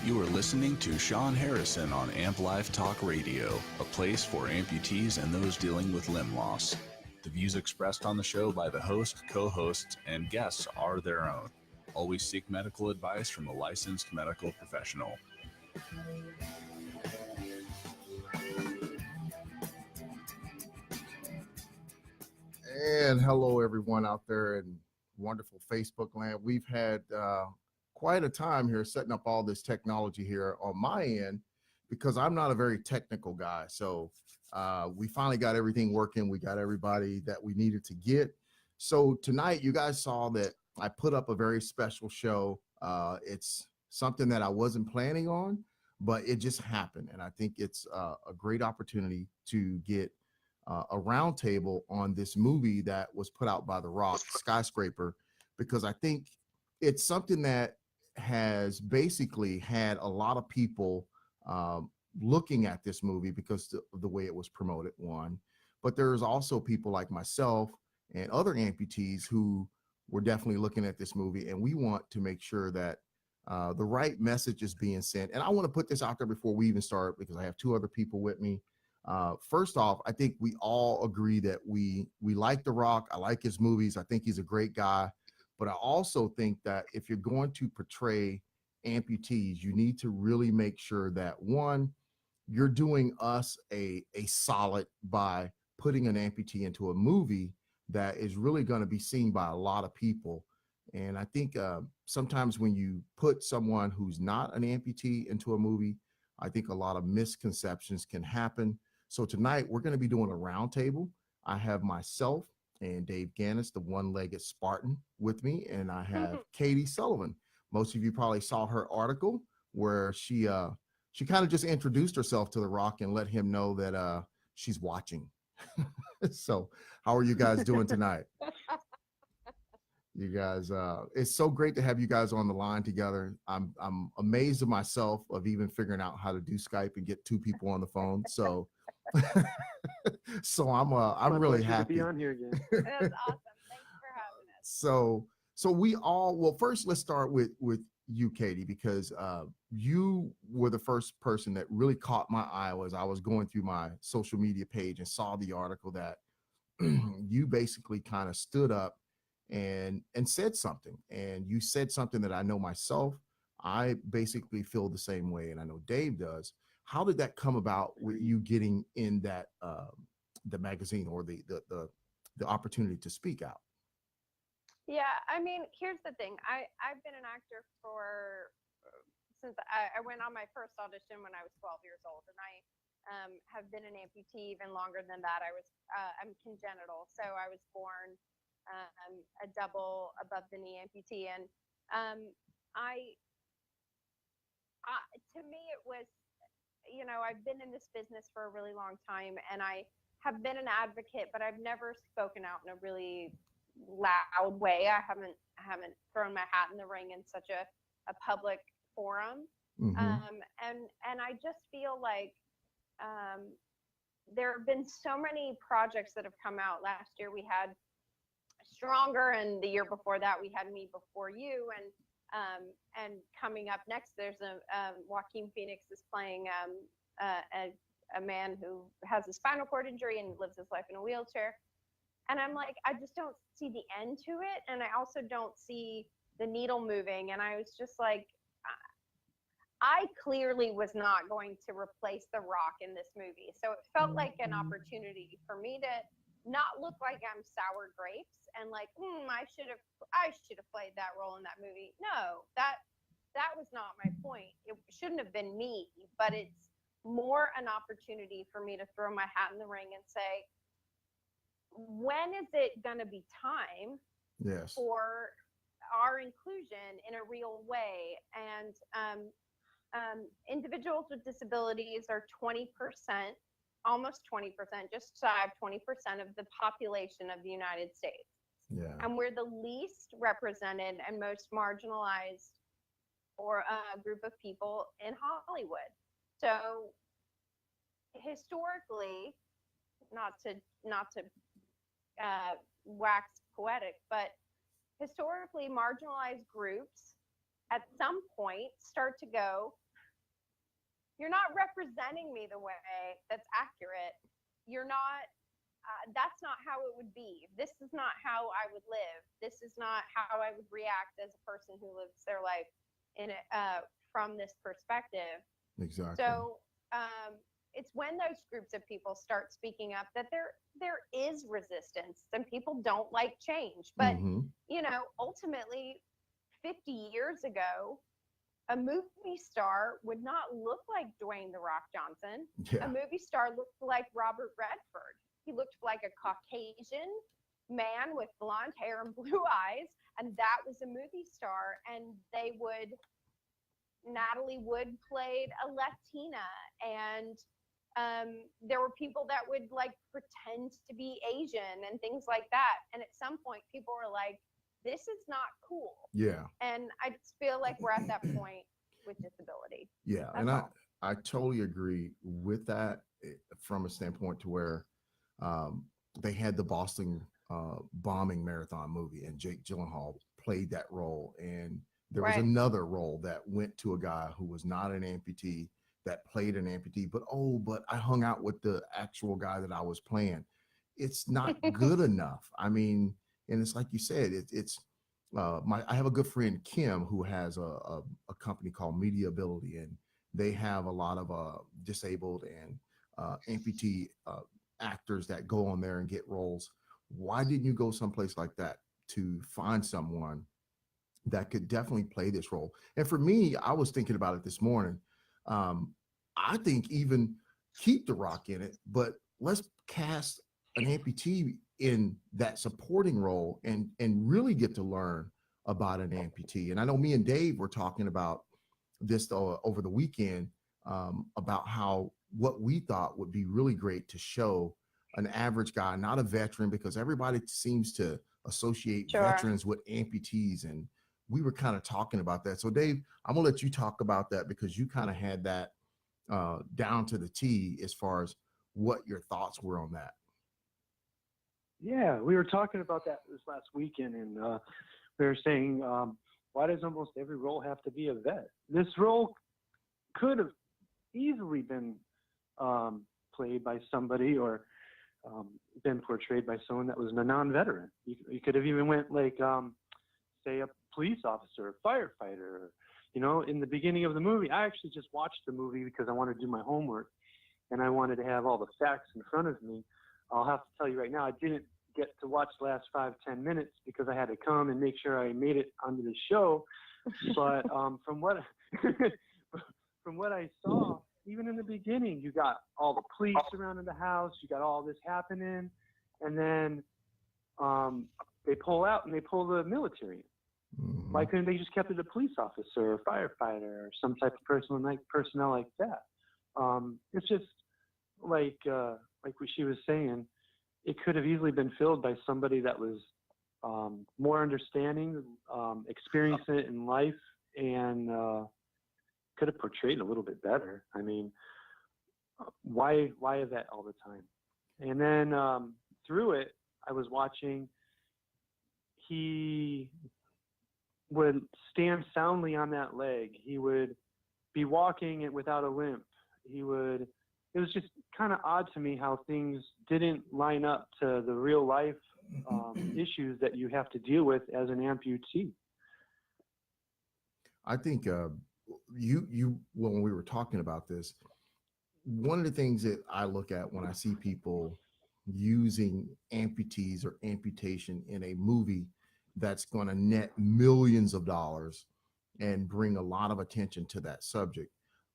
You are listening to Sean Harrison on Amp Life Talk Radio, a place for amputees and those dealing with limb loss. The views expressed on the show by the host, co-hosts, and guests are their own. Always seek medical advice from a licensed medical professional. And hello, everyone out there in wonderful Facebook land. We've had quite a time here setting up all this technology here on my end because I'm not a very technical guy. So we finally got everything working. We got everybody that we needed to get. So tonight, you guys saw that I put up a very special show. It's something that I wasn't planning on, but it just happened. And I think it's a great opportunity to get a roundtable on this movie that was put out by The Rock, Skyscraper, because I think it's something that has basically had a lot of people looking at this movie because of the way it was promoted, one. But there's also people like myself and other amputees who were definitely looking at this movie, and we want to make sure that the right message is being sent. And I want to put this out there before we even start because I have two other people with me. First off, I think we all agree that we like The Rock. I like his movies. I think he's a great guy. But I also think that if you're going to portray amputees, you need to really make sure that, one, you're doing us a solid by putting an amputee into a movie that is really going to be seen by a lot of people. And I think sometimes when you put someone who's not an amputee into a movie, I think a lot of misconceptions can happen. So tonight we're going to be doing a roundtable. I have myself and Dave Ganas, the One-Legged Spartan, with me, and I have Katy Sullivan. Most of you probably saw her article where she kind of just introduced herself to The Rock and let him know that she's watching. So how are you guys doing tonight? You guys, it's so great to have you guys on the line together. I'm amazed at myself of even figuring out how to do Skype and get two people on the phone. So, so I'm really happy to be on here again. That's awesome. Thanks for having us. So we all, well, first let's start with you, Katy, because you were the first person that really caught my eye as I was going through my social media page and saw the article that you basically kind of stood up and said something. And you said something that I know myself, I basically feel the same way, and I know Dave does. How did that come about with you getting in that the magazine or the opportunity to speak out? Yeah, I mean, here's the thing. I've been an actor since I went on my first audition when I was 12 years old, and I have been an amputee even longer than that. I'm congenital, so I was born a double above the knee amputee, and to me it was, I've been in this business for a really long time, and I have been an advocate, but I've never spoken out in a really loud way. I haven't thrown my hat in the ring in such a public forum. Mm-hmm. And I just feel like there have been so many projects that have come out. Last year we had Stronger, and the year before that we had Me Before You, and coming up next there's Joaquin Phoenix is playing a man who has a spinal cord injury and lives his life in a wheelchair. And I'm like, I just don't see the end to it, and I also don't see the needle moving. And I was just like, I clearly was not going to replace The Rock in this movie. So it felt like an opportunity for me to not look like I'm sour grapes and like, I should have played that role in that movie. No, that was not my point. It shouldn't have been me, but it's more an opportunity for me to throw my hat in the ring and say, when is it going to be time for our inclusion in a real way? And individuals with disabilities are 20%, almost 20%, just shy of 20% of the population of the United States. Yeah. And we're the least represented and most marginalized or group of people in Hollywood. So historically, not to wax poetic, but historically marginalized groups at some point start to go, you're not representing me the way that's accurate. You're not, that's not how it would be. This is not how I would live. This is not how I would react as a person who lives their life in it, from this perspective. Exactly. So it's when those groups of people start speaking up that there is resistance and people don't like change. But, you know, ultimately 50 years ago, a movie star would not look like Dwayne "The Rock" Johnson. Yeah. A movie star looked like Robert Redford. He looked like a Caucasian man with blonde hair and blue eyes, and that was a movie star. And Natalie Wood played a Latina, and there were people that would like pretend to be Asian and things like that. And at some point, people were like, this is not cool. Yeah. And I just feel like we're at that point with disability. Yeah. That's And all. I totally agree with that from a standpoint to where they had the Boston bombing marathon movie, and Jake Gyllenhaal played that role. And there was another role that went to a guy who was not an amputee that played an amputee, but I hung out with the actual guy that I was playing. It's not good enough. I mean, and it's like you said, I have a good friend, Kim, who has a company called Media Ability, and they have a lot of disabled and amputee actors that go on there and get roles. Why didn't you go someplace like that to find someone that could definitely play this role? And for me, I was thinking about it this morning. I think even keep The Rock in it, but let's cast an amputee in that supporting role and really get to learn about an amputee. And I know me and Dave were talking about this over the weekend about how what we thought would be really great to show an average guy, not a veteran, because everybody seems to associate veterans with amputees. And we were kind of talking about that. So Dave, I'm gonna let you talk about that because you kind of had that down to the T as far as what your thoughts were on that. Yeah, we were talking about that this last weekend, and we were saying, why does almost every role have to be a vet? This role could have easily been played by somebody or been portrayed by someone that was a non-veteran. You could have even went like, say, a police officer, a firefighter. You know, in the beginning of the movie, I actually just watched the movie because I wanted to do my homework, and I wanted to have all the facts in front of me. I'll have to tell you right now, I didn't get to watch the last 5-10 minutes because I had to come and make sure I made it onto the show. But from what I saw, even in the beginning, you got all the police surrounding the house, you got all this happening, and then they pull out and they pull the military in. Why couldn't they just kept it a police officer or a firefighter or some type of personnel like that? It's just like what she was saying, it could have easily been filled by somebody that was more understanding, experienced it in life, and could have portrayed a little bit better. I mean, why is that all the time? And then through it, I was watching, he would stand soundly on that leg. He would be walking without a limp. It was just kind of odd to me how things didn't line up to the real life issues that you have to deal with as an amputee. I think when we were talking about this, one of the things that I look at when I see people using amputees or amputation in a movie that's going to net millions of dollars and bring a lot of attention to that subject,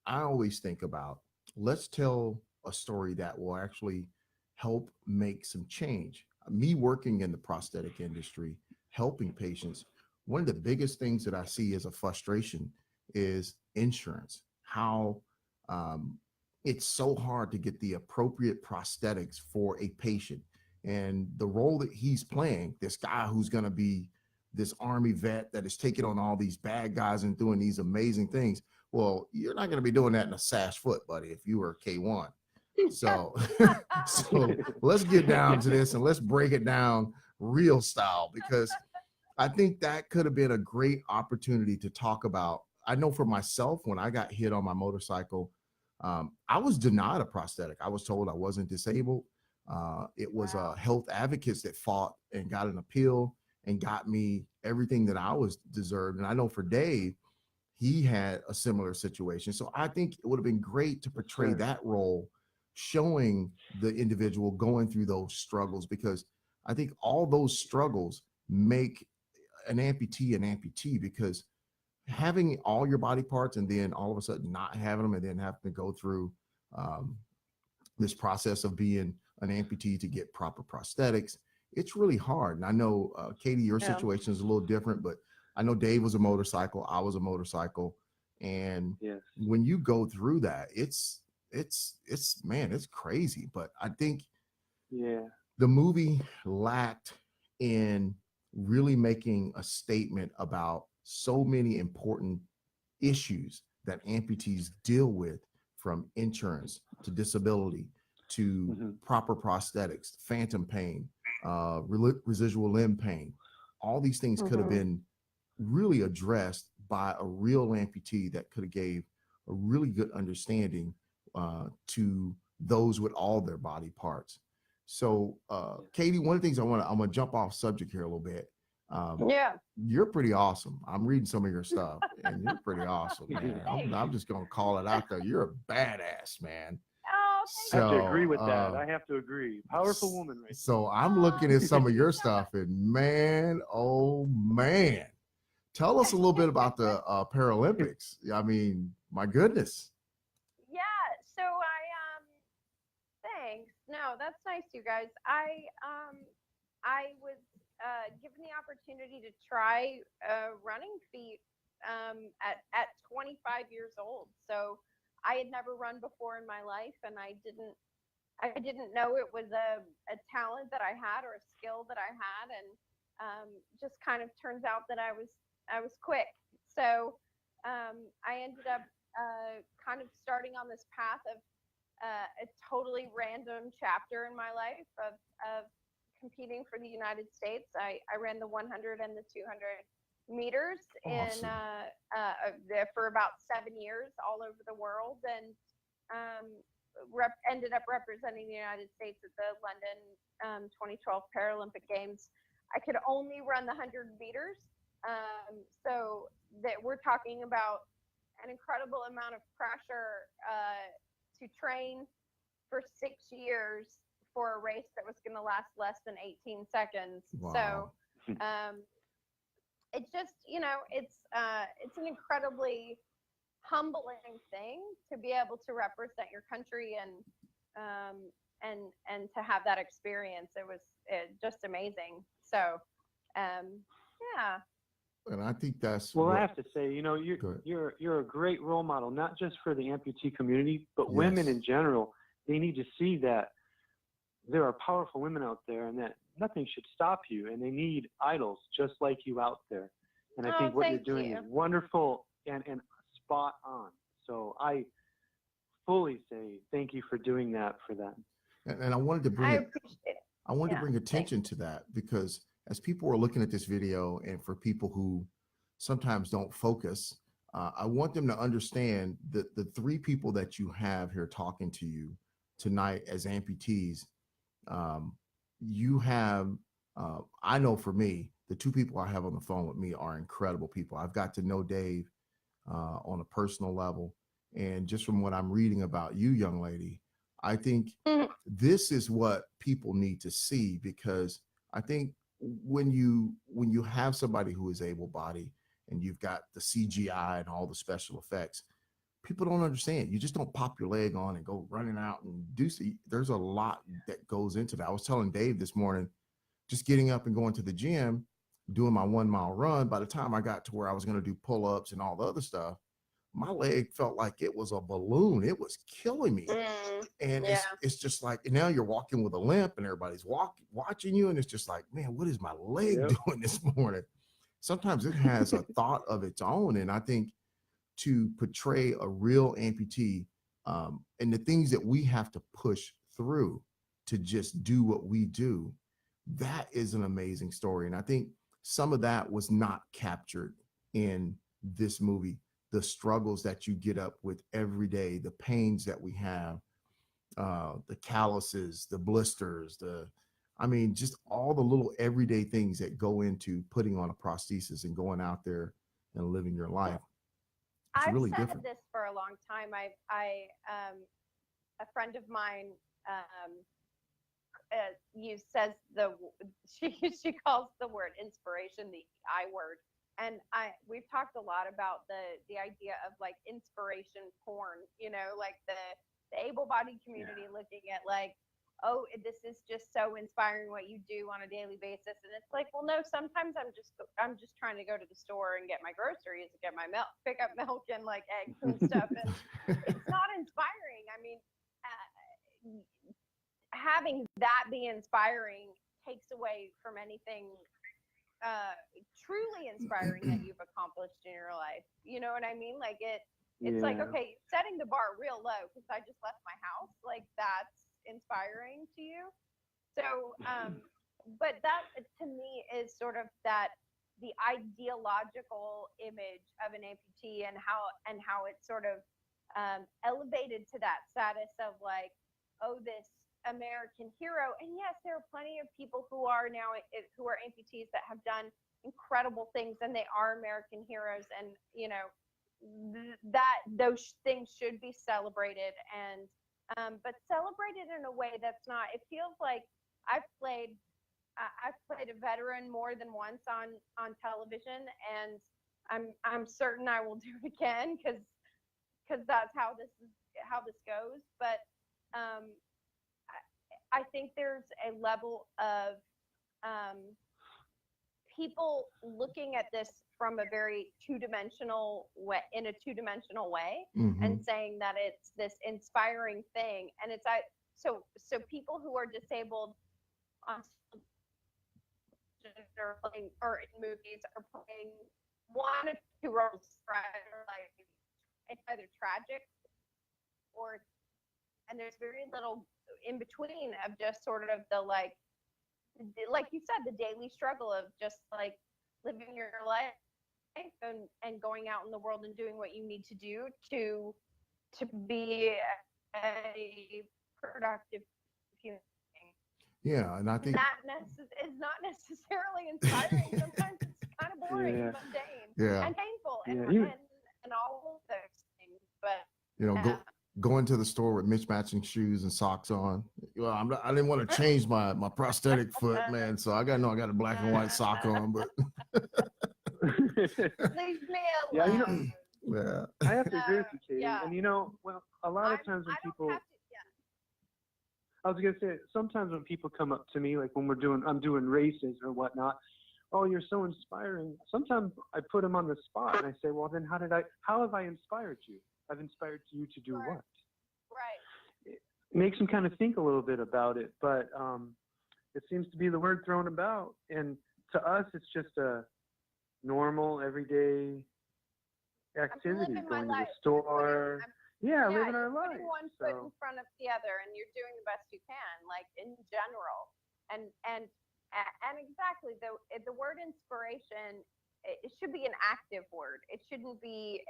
I always think about, let's tell a story that will actually help make some change. Me working in the prosthetic industry, helping patients, one of the biggest things that I see as a frustration is insurance. How it's so hard to get the appropriate prosthetics for a patient. And the role that he's playing, this guy who's going to be this Army vet that is taking on all these bad guys and doing these amazing things. Well, you're not going to be doing that in a sash foot, buddy, if you were K1. So, so let's get down to this and let's break it down real style, because I think that could have been a great opportunity to talk about. I know for myself, when I got hit on my motorcycle, I was denied a prosthetic. I was told I wasn't disabled. It was health advocates that fought and got an appeal and got me everything that I was deserved. And I know for Dave, he had a similar situation. So I think it would have been great to portray that role, showing the individual going through those struggles, because I think all those struggles make an amputee, because having all your body parts and then all of a sudden not having them and then having to go through this process of being an amputee to get proper prosthetics, it's really hard. And I know, Katy, your situation is a little different, but I know Dave was a motorcycle. I was a motorcycle. And when you go through that, it's man, it's crazy. But I think the movie lacked in really making a statement about so many important issues that amputees deal with, from insurance to disability to proper prosthetics, phantom pain, residual limb pain. All these things could have been really addressed by a real amputee that could have gave a really good understanding to those with all their body parts. So Katy, one of the things I'm gonna jump off subject here a little bit. You're pretty awesome. I'm reading some of your stuff and you're pretty awesome, man. I'm just gonna call it out there. You're a badass, man. I have to agree with that. I have to agree. Powerful woman, right? So I'm looking at some of your stuff, and man, oh man, tell us a little bit about the Paralympics. I mean, my goodness. So thanks. No, that's nice, you guys. I was given the opportunity to try running feet at 25 years old. So I had never run before in my life, and I didn't know it was a talent that I had or a skill that I had, and just kind of turns out that I was quick. So I ended up kind of starting on this path of a totally random chapter in my life of competing for the United States. I ran the 100 and the 200 meters for about 7 years all over the world, and ended up representing the United States at the London 2012 Paralympic Games. I could only run the 100 meters, so that we're talking about an incredible amount of pressure to train for 6 years for a race that was going to last less than 18 seconds. Wow. So it's just, it's an incredibly humbling thing to be able to represent your country and to have that experience. It was just amazing. So And I think that's I have to say, you're a great role model, not just for the amputee community, but women in general. They need to see that there are powerful women out there, and that nothing should stop you, and they need idols just like you out there. And I think what you're doing is wonderful and spot on. So I fully say thank you for doing that for them. And I wanted to bring I wanted to bring attention to that, because as people are looking at this video, and for people who sometimes don't focus, I want them to understand that the three people that you have here talking to you tonight as amputees, you have, I know for me, the two people I have on the phone with me are incredible people. I've got to know Dave on a personal level. And just from what I'm reading about you, young lady, I think this is what people need to see, because I think when you have somebody who is able-bodied and you've got the CGI and all the special effects, people don't understand. You just don't pop your leg on and go running out and there's a lot that goes into that. I was telling Dave this morning, just getting up and going to the gym, doing my 1 mile run, by the time I got to where I was going to do pull-ups and all the other stuff, my leg felt like it was a balloon. It was killing me. And it's just like, and now you're walking with a limp and everybody's watching you. And it's just like, man, what is my leg doing this morning? Sometimes it has a thought of its own. And I think to portray a real amputee and the things that we have to push through to just do what we do, that is an amazing story. And I think some of that was not captured in this movie. the struggles that you get up with every day, the pains that we have, the calluses, the blisters, just all the little everyday things that go into putting on a prosthesis and going out there and living your life. It's I've really said different. this for a long time. A friend of mine she calls the word inspiration the I word, and we've talked a lot about the idea of like inspiration porn, like the able-bodied community looking at like, oh, this is just so inspiring what you do on a daily basis, and it's like, well, no, sometimes I'm just trying to go to the store and get my groceries and get my milk, pick up milk and like eggs and stuff, and it's not inspiring. I mean, having that be inspiring takes away from anything truly inspiring that you've accomplished in your life. You know what I mean? Like it's like, okay, setting the bar real low because I just left my house, like that's inspiring to you. So but that to me is sort of the ideological image of an amputee and how it's sort of elevated to that status of like, oh, this American hero. And yes, there are plenty of people who are amputees that have done incredible things, and they are American heroes, and that those things should be celebrated, and but celebrated in a way that's not. It feels like I've played a veteran more than once on television, and I'm certain I will do it again because that's how this goes. But I think there's a level of people looking at this from a very two-dimensional way, Mm-hmm. and saying that it's this inspiring thing, and it's so people who are disabled on or in movies are playing one of two roles, right? Or like it's either tragic and there's very little in between of just sort of the like you said, the daily struggle of just like living your life and going out in the world and doing what you need to do to be a productive human being. Yeah, and I think that is not necessarily inspiring. Sometimes it's kind of boring, and mundane, and painful, and all of those things. But going to the store with mismatching shoes and socks on. Well, I didn't want to change my prosthetic foot, man. So I got a black and white sock on, but leave me alone. Yeah, I have to agree with you, Katy. And a lot of times when people, I was gonna say, sometimes when people come up to me, like when I'm doing races or whatnot, oh, you're so inspiring. Sometimes I put them on the spot and I say, well, then how have I inspired you? I've inspired you to do what? Right. It makes them kind of think a little bit about it, but it seems to be the word thrown about. And to us, it's just a normal, everyday activity, going to the store. Living our life. Putting one foot in front of the other, and you're doing the best you can, like in general. And exactly, the word inspiration, it should be an active word. It shouldn't be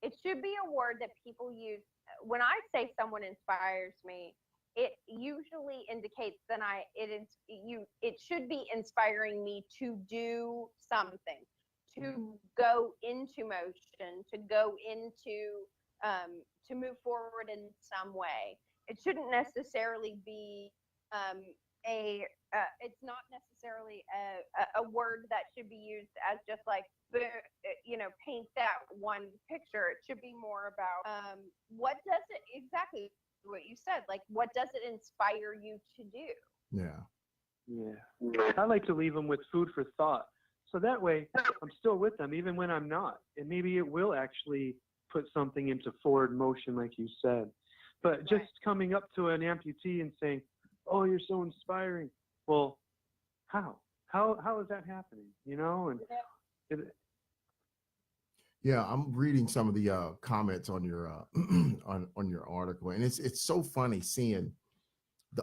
it should be a word that people use. When I say someone inspires me, it usually indicates that it should be inspiring me to do something, to go into motion, to go into to move forward in some way. It shouldn't necessarily be it's not necessarily a word that should be used as just like, paint that one picture. It should be more about what does it, exactly what you said, like what does it inspire you to do? Yeah. I like to leave them with food for thought. So that way I'm still with them even when I'm not. And maybe it will actually put something into forward motion, like you said. But just coming up to an amputee and saying, oh, you're so inspiring. Well, how is that happening? Yeah, I'm reading some of the comments on your on your article, and it's so funny seeing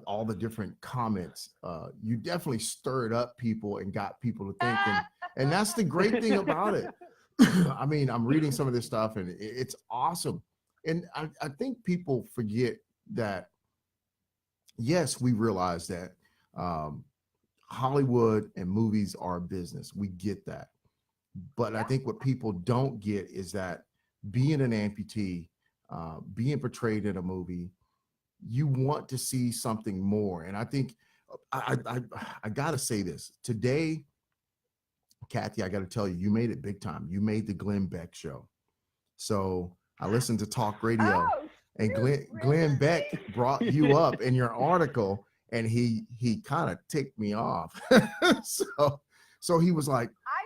all the different comments. You definitely stirred up people and got people to think, and that's the great thing about it. I mean, I'm reading some of this stuff and it's awesome. And I think people forget that, yes, we realize that Hollywood and movies are a business. We get that. But I think what people don't get is that being an amputee, being portrayed in a movie, you want to see something more. And I think I got to say this today, Kathy, I got to tell you, you made it big time. You made the Glenn Beck show. So I listened to talk radio, and Glenn Beck brought you up in your article, and he kind of ticked me off. so he was like, I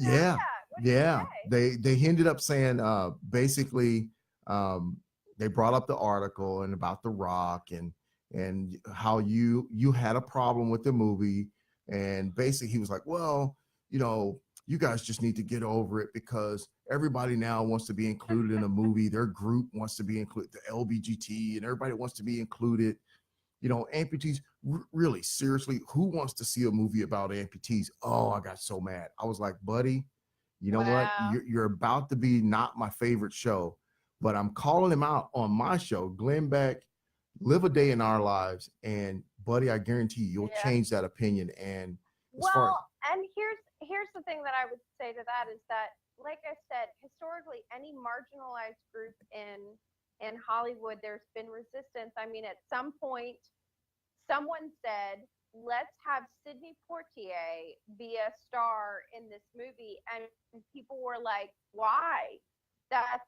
didn't know that. What did he say? They ended up saying basically they brought up the article and about The Rock and how you had a problem with the movie, and basically he was like, well, you know, you guys just need to get over it because everybody now wants to be included in a movie. Their group wants to be included, the LBGT, and everybody wants to be included. You know, amputees, really, seriously, who wants to see a movie about amputees? Oh, I got so mad. I was like, buddy, you know what? You're about to be not my favorite show, but I'm calling him out on my show, Glenn Beck, Live a Day in Our Lives. And buddy, I guarantee you'll change that opinion. And and here's the thing that I would say to that is that, like I said, historically, any marginalized group in Hollywood, there's been resistance. I mean, at some point, someone said, let's have Sidney Poitier be a star in this movie. And people were like, why? That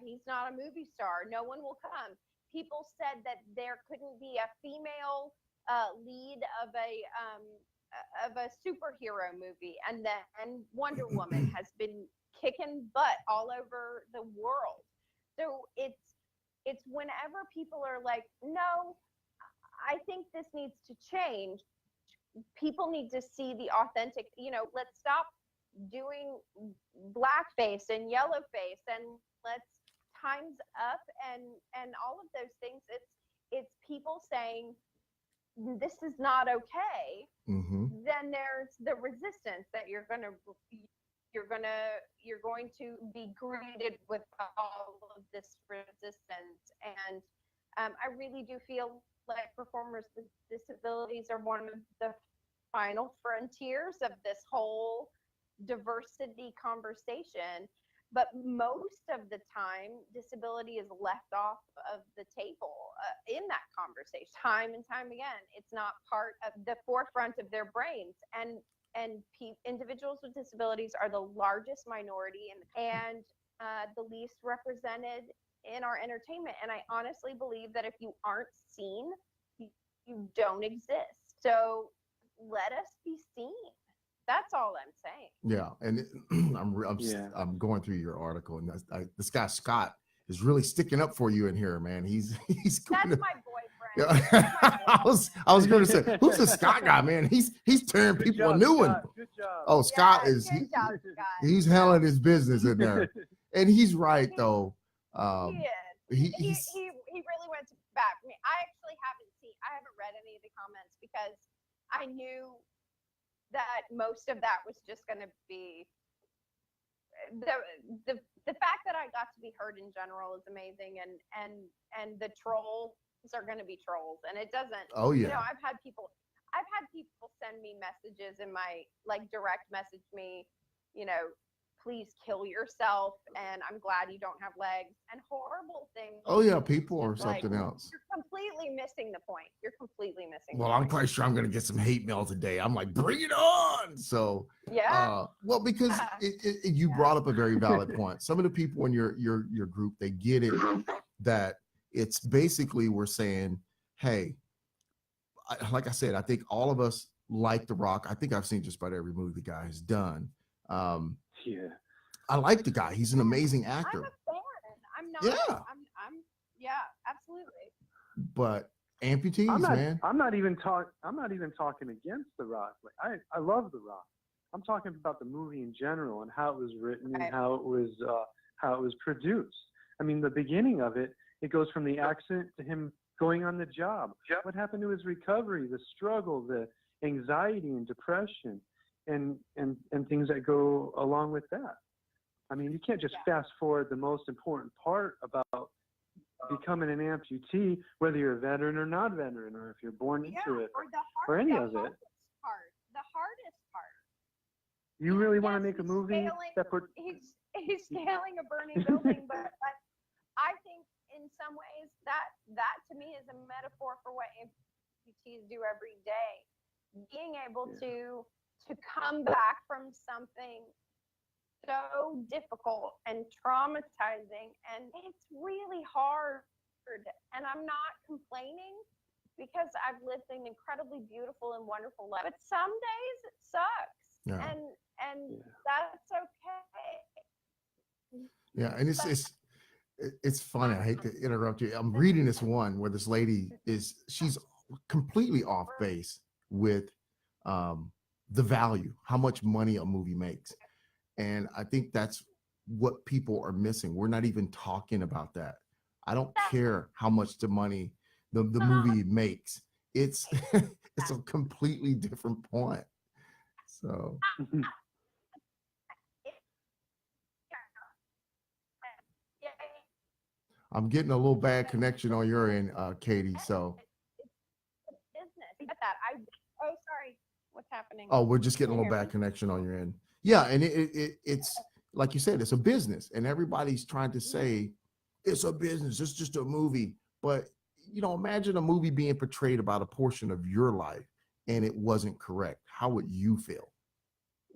he's not a movie star. No one will come. People said that there couldn't be a female lead of a superhero movie, and then Wonder Woman has been kicking butt all over the world. So it's whenever people are like, no, I think this needs to change. People need to see the authentic, you know, let's stop doing blackface and yellowface, and let's time's up and all of those things. It's people saying this is not okay. Then there's the resistance that you're going to be greeted with all of this resistance. And I really do feel like performers with disabilities are one of the final frontiers of this whole diversity conversation. But most of the time, disability is left off of the table in that conversation, time and time again. It's not part of the forefront of their brains. And individuals with disabilities are the largest minority and the least represented in our entertainment. And I honestly believe that if you aren't seen, you don't exist. So let us be seen. That's all I'm saying. Yeah, and I'm going through your article, and this guy Scott is really sticking up for you in here, man. He's that's my boyfriend. Yeah. I was going to say, who's the Scott guy, man? He's tearing people a new one. Good job. Oh, Scott he's handling his business in there, and he's right though. He really went to bat for me. I haven't read any of the comments because I knew that most of that was just going to be the fact that I got to be heard in general is amazing, and the trolls are going to be trolls, and it doesn't. Oh yeah. You know, I've had people send me messages in my direct message me, you know, please kill yourself, and I'm glad you don't have legs, and horrible things. Oh yeah, people or something else. You're completely missing the point. Well, I'm quite sure I'm going to get some hate mail today. I'm like, bring it on. So well, because you brought up a very valid point. Some of the people in your group, they get it that it's basically we're saying, hey, like I said, I think all of us like The Rock. I think I've seen just about every movie the guy has done. I like the guy. He's an amazing actor. I'm a fan. I'm not. Yeah. Yeah, absolutely. But amputees, man. I'm not even talking against The Rock. Like, I love The Rock. I'm talking about the movie in general and how it was written and how it was produced. I mean, the beginning of it goes from the accident to him going on the job. What happened to his recovery, the struggle, the anxiety and depression, and things that go along with that. I mean, you can't just fast forward the most important part about becoming an amputee, whether you're a veteran or not veteran, or if you're born into it, or any of it. The hardest part. You really want to Yes, make a movie that he's scaling a burning building, but I think in some ways that to me is a metaphor for what amputees do every day. Being able to come back from something so difficult and traumatizing, and it's really hard. And I'm not complaining because I've lived an incredibly beautiful and wonderful life. But some days it sucks, and that's okay. Yeah, and it's funny. I hate to interrupt you. I'm reading this one where this lady she's completely off base with the value, how much money a movie makes. And I think that's what people are missing. We're not even talking about that. I don't care how much the money the movie makes. It's it's a completely different point. So I'm getting a little bad connection on your end, Katy. So business. Sorry. What's happening? Oh, we're just getting a little bad connection on your end. Yeah, and it's like you said, it's a business, and everybody's trying to say it's a business. It's just a movie, but imagine a movie being portrayed about a portion of your life, and it wasn't correct. How would you feel?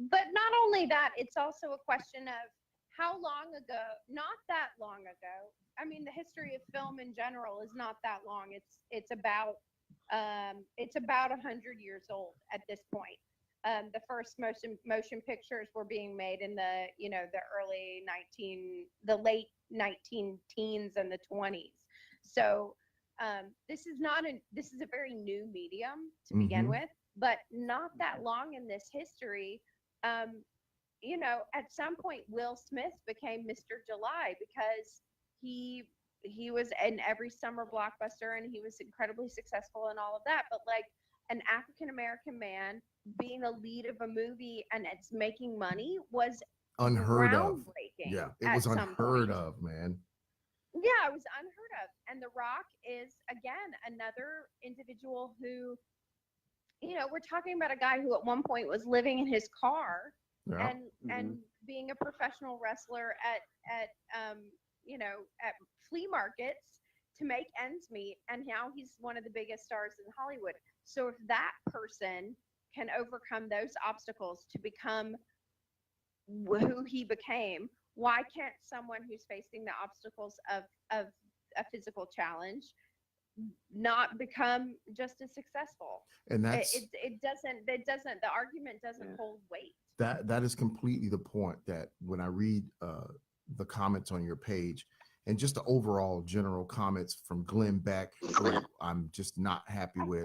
But not only that, it's also a question of how long ago. Not that long ago. I mean, the history of film in general is not that long. It's about 100 years old at this point. The first motion pictures were being made in the late 19 teens and the 20s. So this is a very new medium to begin with, but not that long in this history. At some point, Will Smith became Mr. July because he was in every summer blockbuster, and he was incredibly successful and all of that. But like an African-American man being a lead of a movie and it's making money was unheard of. Groundbreaking. Yeah, it was unheard of, man. Yeah, it was unheard of. And The Rock is, again, another individual who, we're talking about a guy who at one point was living in his car and being a professional wrestler at flea markets to make ends meet, and now he's one of the biggest stars in Hollywood. So if that person can overcome those obstacles to become who he became, why can't someone who's facing the obstacles of a physical challenge not become just as successful? And that's the argument doesn't hold weight. That is completely the point. That when I read the comments on your page and just the overall general comments from Glenn Beck, who I'm just not happy with.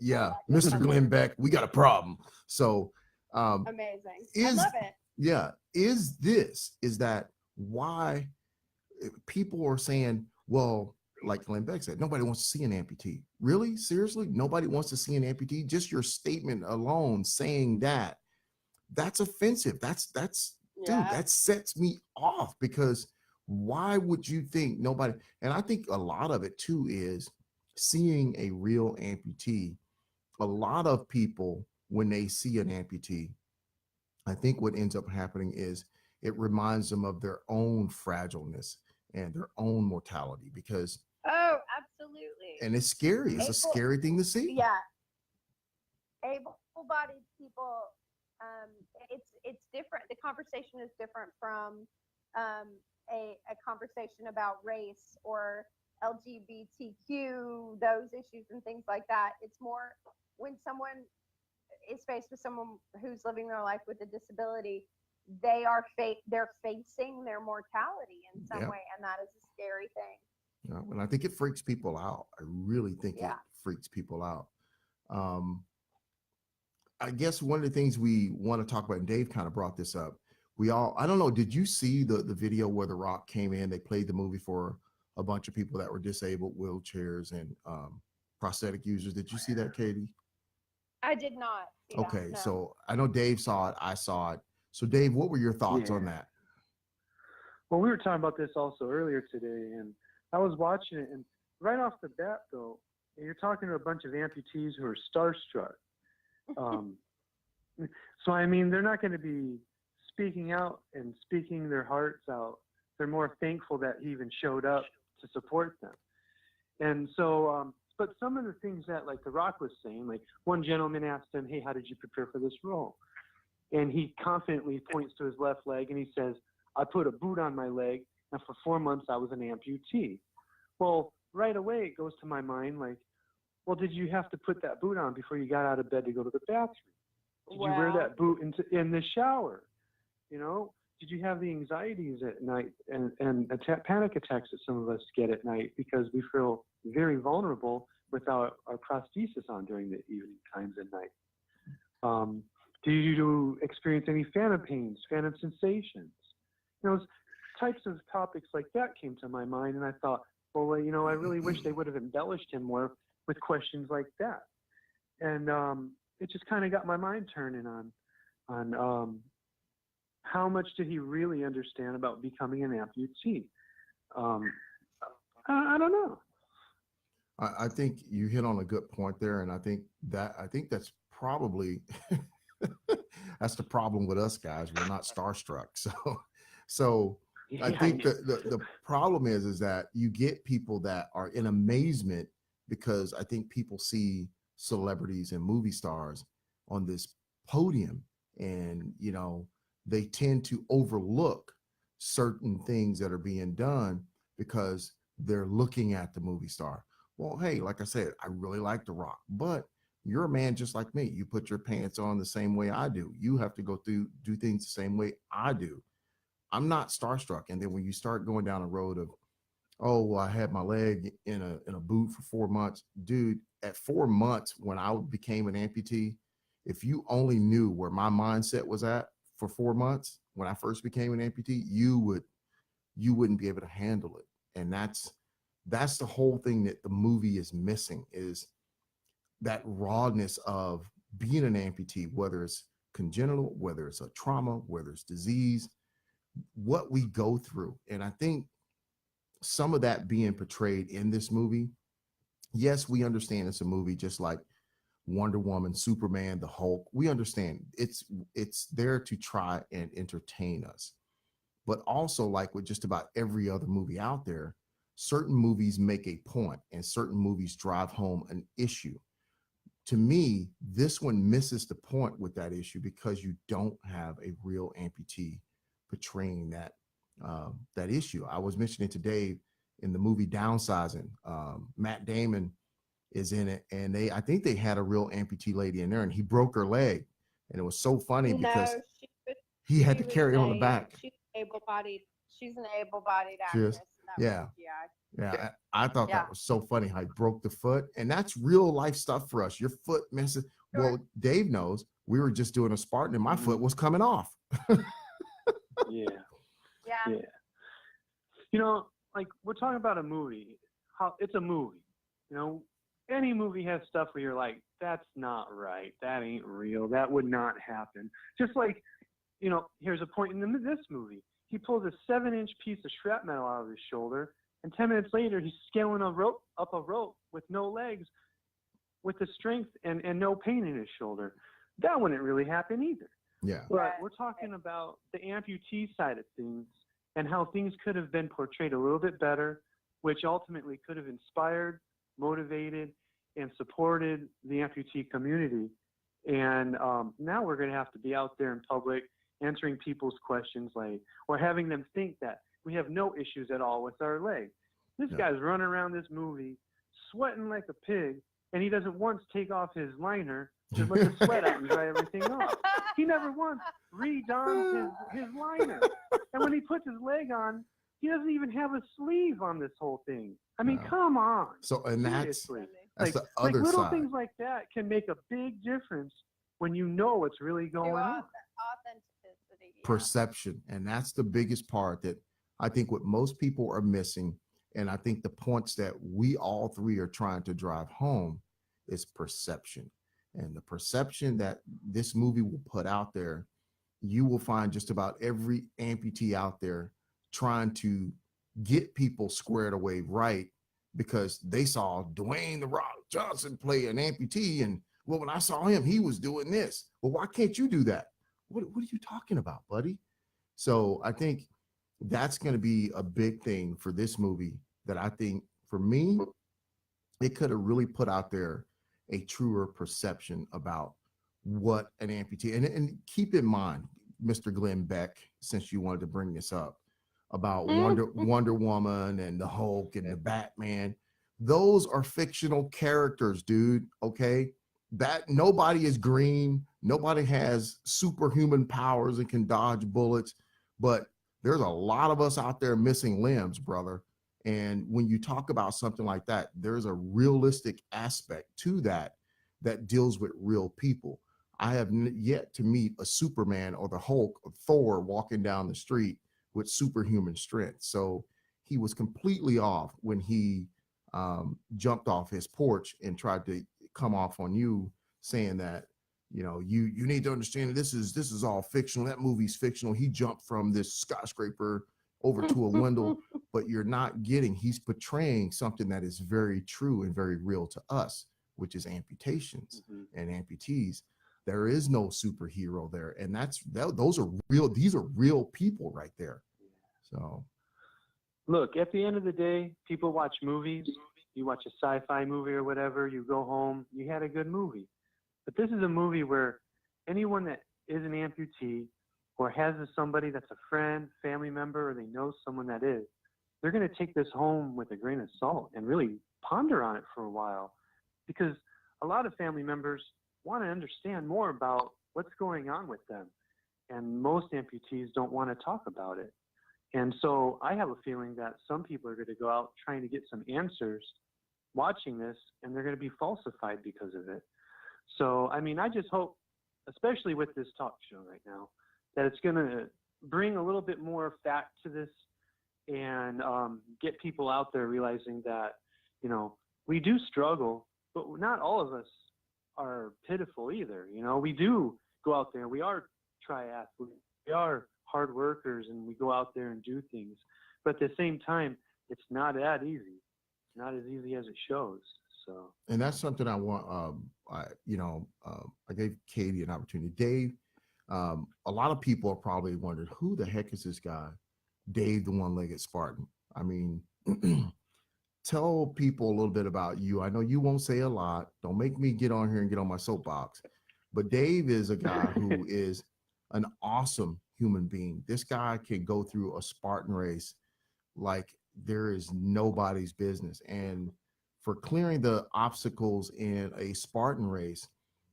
Yeah, Mr. Glenn Beck, we got a problem. So amazing. I love it. Yeah, is that why people are saying, well, like Glenn Beck said, nobody wants to see an amputee. Really? Seriously? Nobody wants to see an amputee? Just your statement alone saying that's offensive. Dude, that sets me off, because why would you think nobody? And I think a lot of it too is seeing a real amputee. A lot of people, when they see an amputee, I think what ends up happening is it reminds them of their own fragileness and their own mortality, because absolutely. And it's scary. It's a scary thing to see. Yeah. Able-bodied people, it's different. The conversation is different from a conversation about race or LGBTQ, those issues and things like that. It's more when someone is faced with someone who's living their life with a disability, they're facing their mortality in some way, and that is a scary thing. Yeah, and I think it freaks people out. I really think it freaks people out. I guess one of the things we want to talk about, and Dave kind of brought this up, I don't know, did you see the video where The Rock came in? They played the movie for a bunch of people that were disabled, wheelchairs, and prosthetic users. Did you see that, Katy? I did not. Okay, so I know Dave saw it. I saw it. So Dave, what were your thoughts on that? Well, we were talking about this also earlier today, and I was watching it, and right off the bat, though, you're talking to a bunch of amputees who are starstruck. So, I mean, they're not going to be speaking out and speaking their hearts out. They're more thankful that he even showed up to support them. And so, but some of the things that, like The Rock was saying, like one gentleman asked him, hey, how did you prepare for this role? And he confidently points to his left leg and he says, I put a boot on my leg, and for 4 months I was an amputee. Well, right away it goes to my mind like, well, did you have to put that boot on before you got out of bed to go to the bathroom? Did you wear that boot in the shower? You know, did you have the anxieties at night and panic attacks that some of us get at night because we feel very vulnerable without our prosthesis on during the evening times at night? Do you experience any phantom pains, phantom sensations? You know, types of topics like that came to my mind, and I thought, well, you know, I really wish they would have embellished him more with questions like that. And it just kind of got my mind turning on how much did he really understand about becoming an amputee? I don't know. I think you hit on a good point there, and I think that's probably that's the problem with us guys. We're not starstruck, so I think the problem is that you get people that are in amazement because I think people see celebrities and movie stars on this podium, and you know, they tend to overlook certain things that are being done because they're looking at the movie star. Well, hey, like I said, I really like The Rock, but you're a man just like me. You put your pants on the same way I do. You have to do things the same way I do. I'm not starstruck. And then when you start going down a road of, oh, well, I had my leg in a boot for 4 months, dude, at 4 months when I became an amputee, if you only knew where my mindset was at for 4 months when I first became an amputee, you wouldn't be able to handle it. And that's the whole thing that the movie is missing, is that rawness of being an amputee, whether it's congenital, whether it's a trauma, whether it's disease, what we go through. And I think some of that being portrayed in this movie, yes, we understand it's a movie just like Wonder Woman, Superman, the Hulk. We understand it's there to try and entertain us. But also, like with just about every other movie out there, certain movies make a point and certain movies drive home an issue. To me, this one misses the point with that issue because you don't have a real amputee portraying that issue. I was mentioning today in the movie Downsizing, Matt Damon is in it, and I think they had a real amputee lady in there, and he broke her leg, and it was so funny because he had to carry on the back. She's able-bodied. She's an able-bodied actress. Yeah. I thought that was so funny how he broke the foot, and that's real life stuff for us. Your foot messes. Sure. Well, Dave knows we were just doing a Spartan, and my foot was coming off. Yeah. You know, like we're talking about a movie. How it's a movie. You know, any movie has stuff where you're like, that's not right. That ain't real. That would not happen. Just like, you know, here's a point in this movie. He pulls a 7-inch piece of shrapnel out of his shoulder, and 10 minutes later, he's scaling up a rope with no legs, with the strength and no pain in his shoulder. That wouldn't really happen either. Yeah. But we're talking about the amputee side of things and how things could have been portrayed a little bit better, which ultimately could have inspired, motivated, and supported the amputee community. And now we're going to have to be out there in public answering people's questions, like, or having them think that we have no issues at all with our leg. This guy's running around this movie sweating like a pig, and he doesn't once take off his liner to let the sweat out and dry everything off. He never once redons his liner. And when he puts his leg on, he doesn't even have a sleeve on this whole thing. I mean, come on. So, and that's like, the other little side. Things like that can make a big difference when you know what's really going on. Authenticity. Perception. And that's the biggest part that I think what most people are missing. And I think the points that we all three are trying to drive home is perception. And the perception that this movie will put out there you will find just about every amputee out there trying to get people squared away right because they saw Dwayne the Rock Johnson play an amputee, and well, when I saw him, he was doing this. Well, why can't you do that? What are you talking about, buddy? So I think that's going to be a big thing for this movie that I think for me, it could have really put out there a truer perception about what an amputee, and keep in mind, Mr. Glenn Beck, since you wanted to bring this up about Wonder Woman and the Hulk and the Batman, those are fictional characters, dude. Okay, that nobody is green, nobody has superhuman powers and can dodge bullets, but there's a lot of us out there missing limbs, brother. And when you talk about something like that, there's a realistic aspect to that that deals with real people. I have yet to meet a Superman or the Hulk or Thor walking down the street with superhuman strength. So he was completely off when he jumped off his porch and tried to come off on you saying that, you know, you need to understand that this is all fictional. That movie's fictional. He jumped from this skyscraper over to a window, but you're not getting, he's portraying something that is very true and very real to us, which is amputations and amputees. There is no superhero there. And those are real, these are real people right there. So look, at the end of the day, people watch movies. You watch a sci-fi movie or whatever, you go home, you had a good movie. But this is a movie where anyone that is an amputee or has somebody that's a friend, family member, or they know someone that is, they're going to take this home with a grain of salt and really ponder on it for a while, because a lot of family members want to understand more about what's going on with them. And most amputees don't want to talk about it. And so I have a feeling that some people are going to go out trying to get some answers watching this, and they're going to be falsified because of it. So, I mean, I just hope, especially with this talk show right now, that it's going to bring a little bit more fact to this and get people out there realizing that, you know, we do struggle, but not all of us are pitiful either. You know, we do go out there, we are triathletes, we are hard workers, and we go out there and do things. But at the same time, it's not that easy. It's not as easy as it shows. So, and that's something I want. I gave Katy an opportunity. Dave, a lot of people are probably wondering, who the heck is this guy, Dave, the One-Legged Spartan? I mean, tell people a little bit about you. I know you won't say a lot. Don't make me get on here and get on my soapbox. But Dave is a guy who is an awesome human being. This guy can go through a Spartan race like there is nobody's business. And for clearing the obstacles in a Spartan race,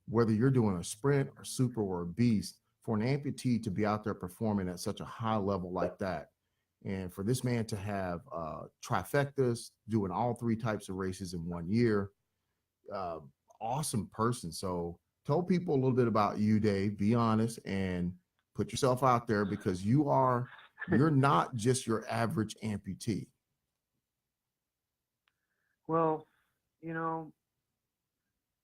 whether you're doing a sprint or super or a beast, for an amputee to be out there performing at such a high level like that, and for this man to have trifectas, doing all three types of races in 1 year, awesome person. So tell people a little bit about you, Dave. Be honest and put yourself out there, because you're not just your average amputee. well, you know,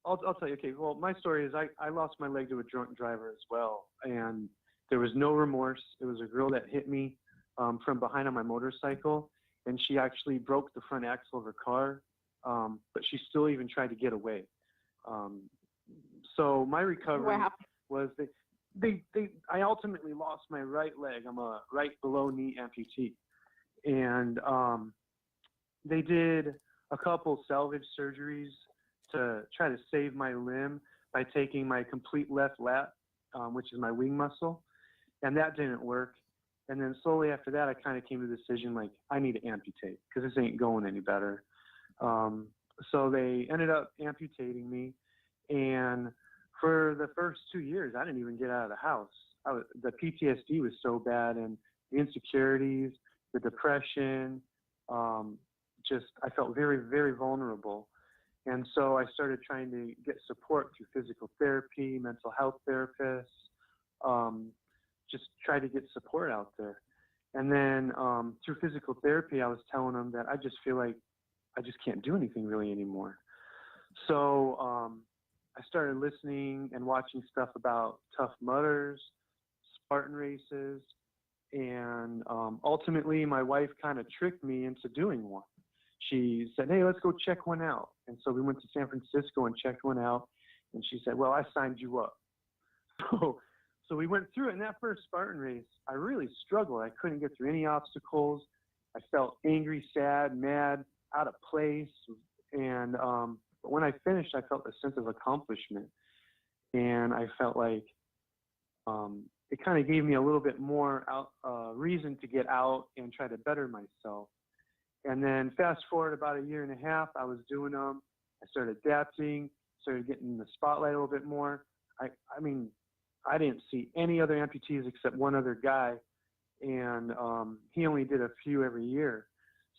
I'll tell you. Okay, well, my story is I lost my leg to a drunk driver as well, and there was no remorse. It was a girl that hit me from behind on my motorcycle, and she actually broke the front axle of her car, but she still even tried to get away. So my recovery was I ultimately lost my right leg. I'm a right below knee amputee, and they did a couple salvage surgeries to try to save my limb by taking my complete left lat, which is my wing muscle, and that didn't work. And then slowly after that, I kind of came to the decision, like, I need to amputate because this ain't going any better. So they ended up amputating me, and for the first 2 years, I didn't even get out of the house. The PTSD was so bad, and the insecurities, the depression, I felt very, very vulnerable. And so I started trying to get support through physical therapy, mental health therapists, just try to get support out there. And then through physical therapy, I was telling them that I just feel like I just can't do anything really anymore. So I started listening and watching stuff about Tough Mudders, Spartan races, and ultimately my wife kind of tricked me into doing one. She said, "Hey, let's go check one out." And so we went to San Francisco and checked one out. And she said, "Well, I signed you up." So we went through it. In that first Spartan race, I really struggled. I couldn't get through any obstacles. I felt angry, sad, mad, out of place. And but when I finished, I felt a sense of accomplishment. And I felt like it kind of gave me a little bit more reason to get out and try to better myself. And then fast forward about a year and a half, I was doing them. I started adapting, started getting in the spotlight a little bit more. I mean, I didn't see any other amputees except one other guy, and he only did a few every year.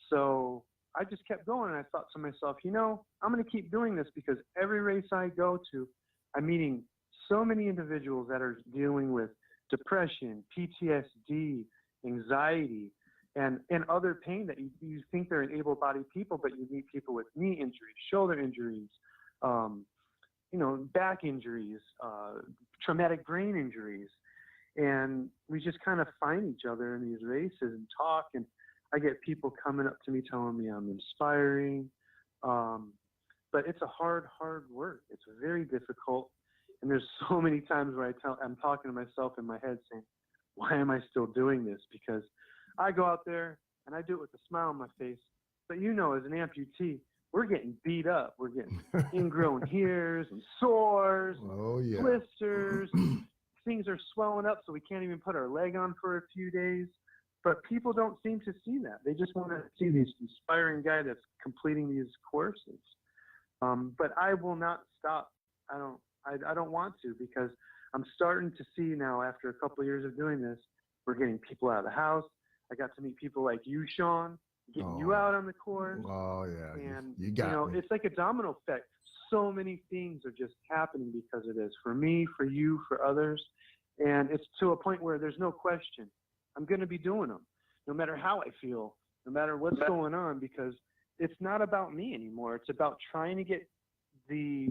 So I just kept going, and I thought to myself, you know, I'm going to keep doing this because every race I go to, I'm meeting so many individuals that are dealing with depression, PTSD, anxiety, and other pain that you think they're able-bodied people, but you meet people with knee injuries, shoulder injuries, you know, back injuries, traumatic brain injuries. And we just kind of find each other in these races and talk. And I get people coming up to me telling me I'm inspiring. But it's a hard work. It's very difficult. And there's so many times where I'm talking to myself in my head saying, why am I still doing this? Because I go out there and I do it with a smile on my face. But you know, as an amputee, we're getting beat up. We're getting ingrown hairs and sores, blisters. Things are swelling up so we can't even put our leg on for a few days. But people don't seem to see that. They just want to see this inspiring guy that's completing these courses. But I will not stop. I don't want to, because I'm starting to see now, after a couple of years of doing this, we're getting people out of the house. I got to meet people like you, Sean, getting you out on the course. Oh, yeah. And, you got me. It's like a domino effect. So many things are just happening because of this, for me, for you, for others. And it's to a point where there's no question. I'm going to be doing them, no matter how I feel, no matter what's going on, because it's not about me anymore. It's about trying to get the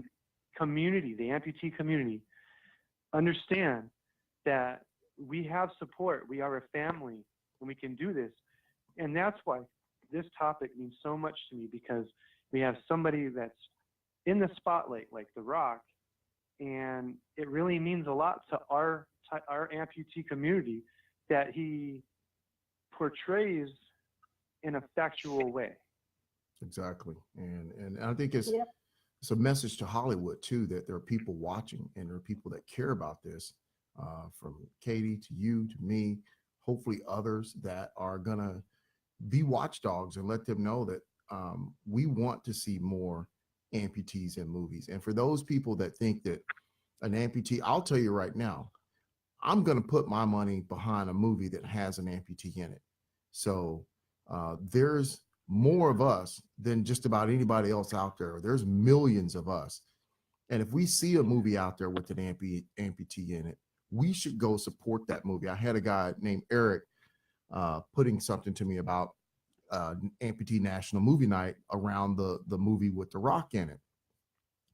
community, the amputee community, understand that we have support. We are a family, and we can do this. And that's why this topic means so much to me, because we have somebody that's in the spotlight like The Rock, and it really means a lot to our amputee community that he portrays in a factual way. Exactly. And I think it's a message to Hollywood too, that there are people watching and there are people that care about this, from Katy to you to me, hopefully others that are gonna be watchdogs and let them know that we want to see more amputees in movies. And for those people that think that an amputee, I'll tell you right now, I'm going to put my money behind a movie that has an amputee in it. So there's more of us than just about anybody else out there. There's millions of us. And if we see a movie out there with an amputee in it, we should go support that movie. I had a guy named Eric putting something to me about Amputee National Movie Night around the movie with The Rock in it.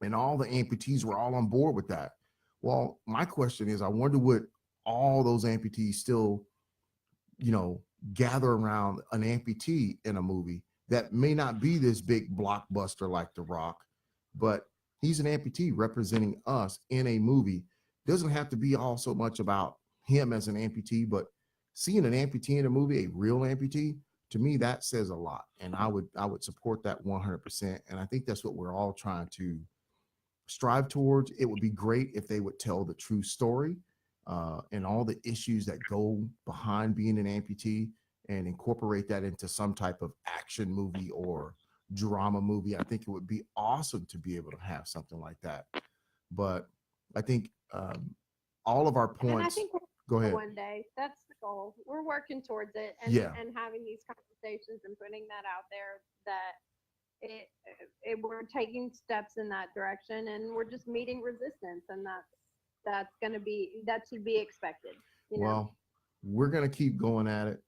And all the amputees were all on board with that. Well, my question is, I wonder what all those amputees still, gather around an amputee in a movie that may not be this big blockbuster like The Rock, but he's an amputee representing us in a movie. Doesn't have to be all so much about him as an amputee, but seeing an amputee in a movie, a real amputee, to me, that says a lot. And I would support that 100%. And I think that's what we're all trying to strive towards. It would be great if they would tell the true story and all the issues that go behind being an amputee and incorporate that into some type of action movie or drama movie. I think it would be awesome to be able to have something like that. But I think all of our points. And I think go ahead. One day, that's the goal. We're working towards it, and having these conversations and putting that out there, that we're taking steps in that direction, and we're just meeting resistance, and that should be expected. Well, we're gonna keep going at it.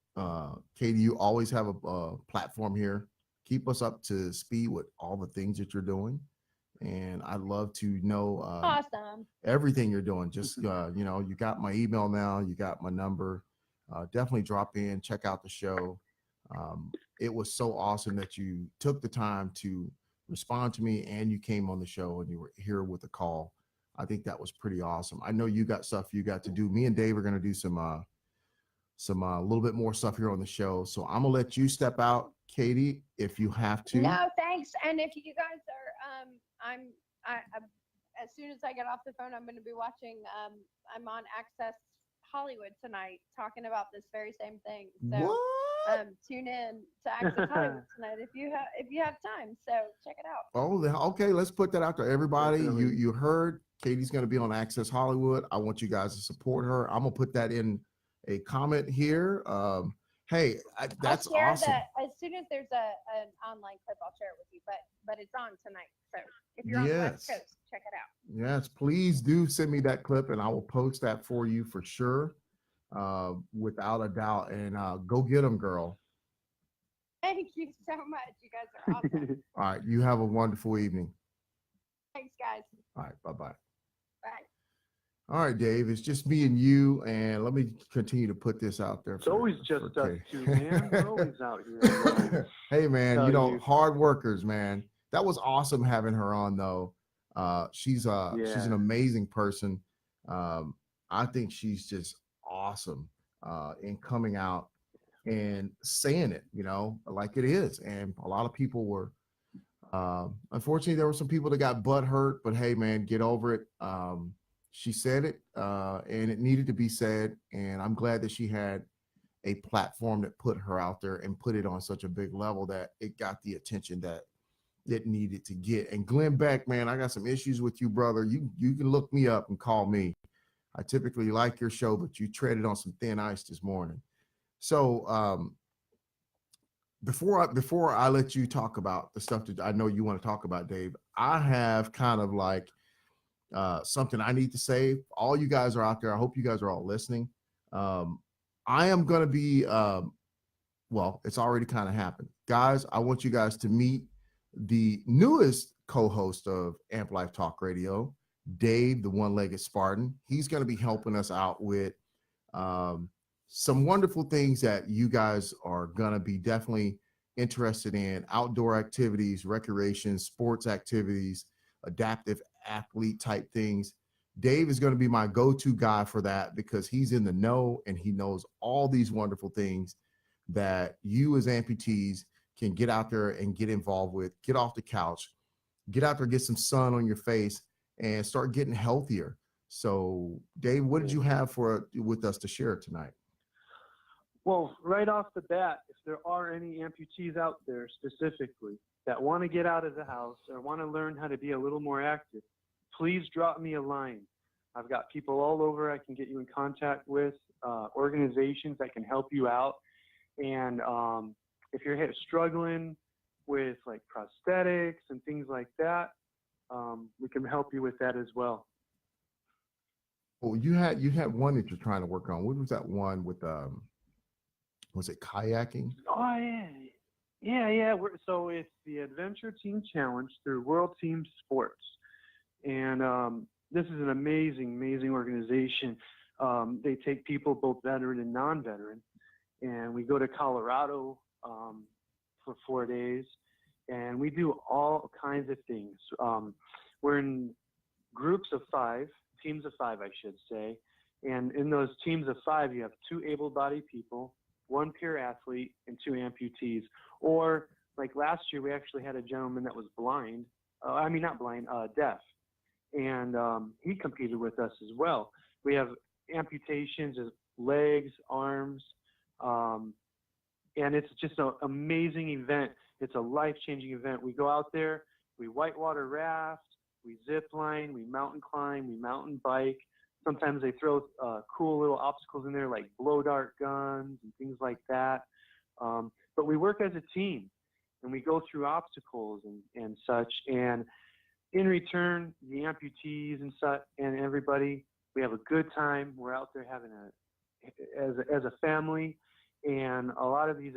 Katy, you always have a platform here. Keep us up to speed with all the things that you're doing, and I'd love to know Awesome. everything you're doing. Just you got my email now, you got my number. Definitely drop in, check out the show. It was so awesome that you took the time to respond to me, and you came on the show, and you were here with a call. I think that was pretty awesome. I know you got stuff you got to do. Me and Dave are going to do some a little bit more stuff here on the show. So I'm gonna let you step out, Katie, if you have to. No, thanks. And if you guys are, as soon as I get off the phone, I'm going to be watching. I'm on Access Hollywood tonight, talking about this very same thing. So What? tune in to Access Hollywood tonight if you have time. So check it out. Oh, okay. Let's put that out there, everybody. Definitely. You heard Katie's going to be on Access Hollywood. I want you guys to support her. I'm gonna put that in a comment here. Hey, that's I'll share awesome. that as soon as there's an online clip. I'll share it with you. But it's on tonight. So if you're on the West Yes. Coast, check it out. Yes, please do send me that clip, and I will post that for you for sure, without a doubt. And go get them, girl. Thank you so much. You guys are awesome. All right, you have a wonderful evening. Thanks, guys. All right, bye-bye. Bye. All right, Dave, it's just me and you, and let me continue to put this out there. It's always just us Katie. two, man. We're always out here alone. Hey, man, Tell you. hard workers, man. That was awesome having her on, though. She's an amazing person. I think she's just awesome in coming out and saying it, like it is. And a lot of people were, unfortunately, there were some people that got butt hurt, but hey, man, get over it. She said it, and it needed to be said. And I'm glad that she had a platform that put her out there and put it on such a big level that it got the attention that it needed to get. And Glenn Beck, man, I got some issues with you, brother. You can look me up and call me. I typically like your show, but you treaded on some thin ice this morning. So before I let you talk about the stuff that I know you want to talk about, Dave, I have kind of like something I need to say. All you guys are out there. I hope you guys are all listening. I am going to be, well, it's already kind of happened. Guys, I want you guys to meet the newest co-host of Amp Life Talk Radio, Dave, the One-Legged Spartan. He's going to be helping us out with some wonderful things that you guys are going to be definitely interested in: outdoor activities, recreation, sports activities, adaptive athlete type things. Dave is going to be my go-to guy for that because he's in the know and he knows all these wonderful things that you as amputees can get out there and get involved with. Get off the couch, get out there, get some sun on your face, and start getting healthier. So, Dave, what did you have with us to share tonight? Well, right off the bat, if there are any amputees out there specifically that want to get out of the house or want to learn how to be a little more active, please drop me a line. I've got people all over I can get you in contact with, organizations that can help you out. And if you're struggling with like prosthetics and things like that, we can help you with that as well. Oh, you had one that you're trying to work on. What was that one with? Was it kayaking? Oh yeah. So it's the Adventure Team Challenge through World Team Sports, and this is an amazing organization. They take people both veteran and non-veteran, and we go to Colorado for 4 days, and we do all kinds of things. We're in groups of 5, teams of 5, I should say, and in those teams of 5, you have 2 able-bodied people, 1 pure athlete, and 2 amputees. Or like last year, we actually had a gentleman that was blind. Deaf. And he competed with us as well. We have amputations of legs, arms, and it's just an amazing event. It's a life-changing event. We go out there, we whitewater raft, we zip line, we mountain climb, we mountain bike. Sometimes they throw cool little obstacles in there like blow dart guns and things like that. But we work as a team, and we go through obstacles and such. And in return, the amputees and such and everybody, we have a good time. We're out there having as a family. And a lot of these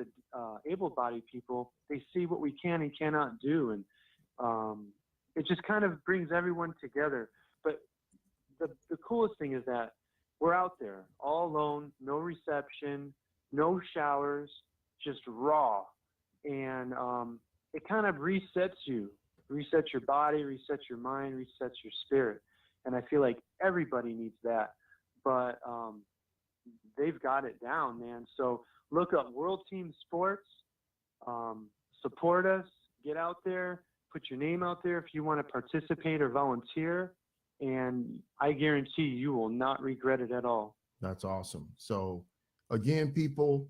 able-bodied people, they see what we can and cannot do. And it just kind of brings everyone together. But the coolest thing is that we're out there all alone, no reception, no showers, just raw. And it kind of resets you, resets your body, resets your mind, resets your spirit. And I feel like everybody needs that. But they've got it down, man. So look up World Team Sports, support us, get out there, put your name out there if you want to participate or volunteer. And I guarantee you will not regret it at all. That's awesome. So again, people,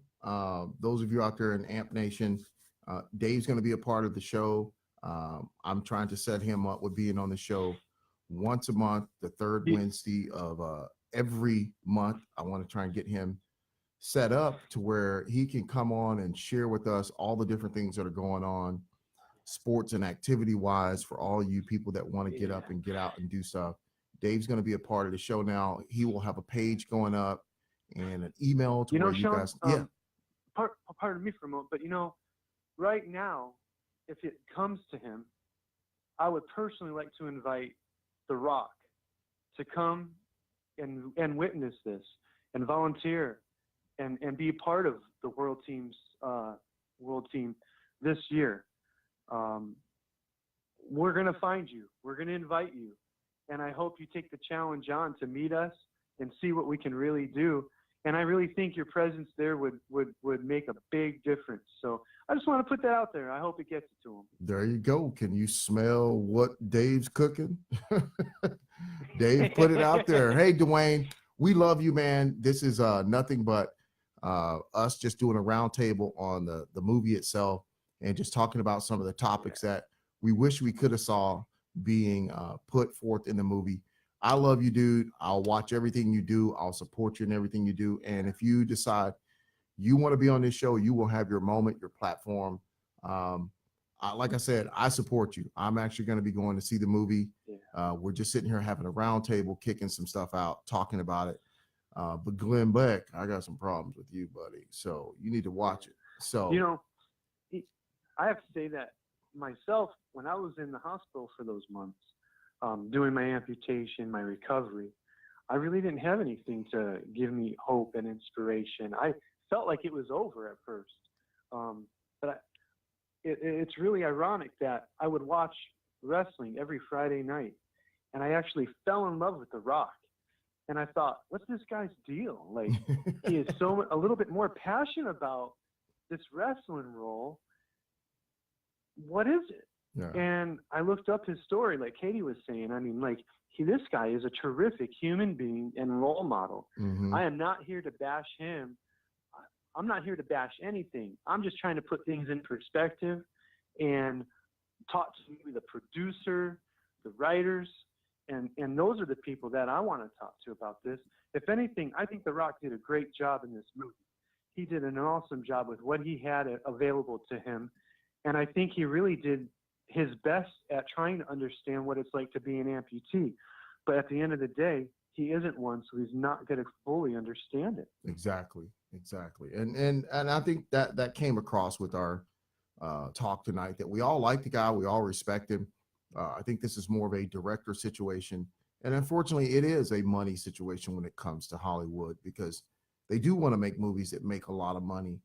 those of you out there in Amp Nation, Dave's going to be a part of the show. I'm trying to set him up with being on the show once a month, the third Wednesday of every month. I want to try and get him set up to where he can come on and share with us all the different things that are going on, sports and activity wise, for all you people that want to get up and get out and do stuff. Dave's going to be a part of the show now. He will have a page going up and an email to where you Sean, guys. Pardon me for a moment, but right now, if it comes to him, I would personally like to invite The Rock to come and witness this and volunteer and be a part of the world team this year. We're going to find you. We're going to invite you. And I hope you take the challenge on to meet us and see what we can really do. And I really think your presence there would make a big difference. So I just want to put that out there. I hope it gets it to him. There you go. Can you smell what Dave's cooking? Dave put it out there. Hey, Dwayne, we love you, man. This is nothing but us just doing a roundtable on the movie itself and just talking about some of the topics that we wish we could have saw being put forth in the movie. I love you, dude. I'll watch everything you do. I'll support you in everything you do. And if you decide you want to be on this show, you will have your moment, your platform. Like I said, I support you. I'm actually going to be going to see the movie. We're just sitting here having a round table, kicking some stuff out, talking about it. But Glenn Beck, I got some problems with you, buddy. So you need to watch it. So, I have to say that myself, when I was in the hospital for those months, doing my amputation, my recovery, I really didn't have anything to give me hope and inspiration. I felt like it was over at first. But it's really ironic that I would watch wrestling every Friday night, and I actually fell in love with The Rock. And I thought, what's this guy's deal? Like, he is a little bit more passionate about this wrestling role. What is it? yeah. And I looked up his story, like Katy was saying. I mean, like, this guy is a terrific human being and role model. Mm-hmm. I am not here to bash him. I'm not here to bash anything. I'm just trying to put things in perspective and talk to the producer, the writers, and those are the people that I want to talk to about this. If anything, I think The Rock did a great job in this movie. He did an awesome job with what he had available to him. And I think he really did his best at trying to understand what it's like to be an amputee. But at the end of the day, he isn't one, so he's not going to fully understand it. Exactly. And I think that came across with our talk tonight, that we all like the guy, we all respect him. I think this is more of a director situation. And unfortunately, it is a money situation when it comes to Hollywood, because they do want to make movies that make a lot of money.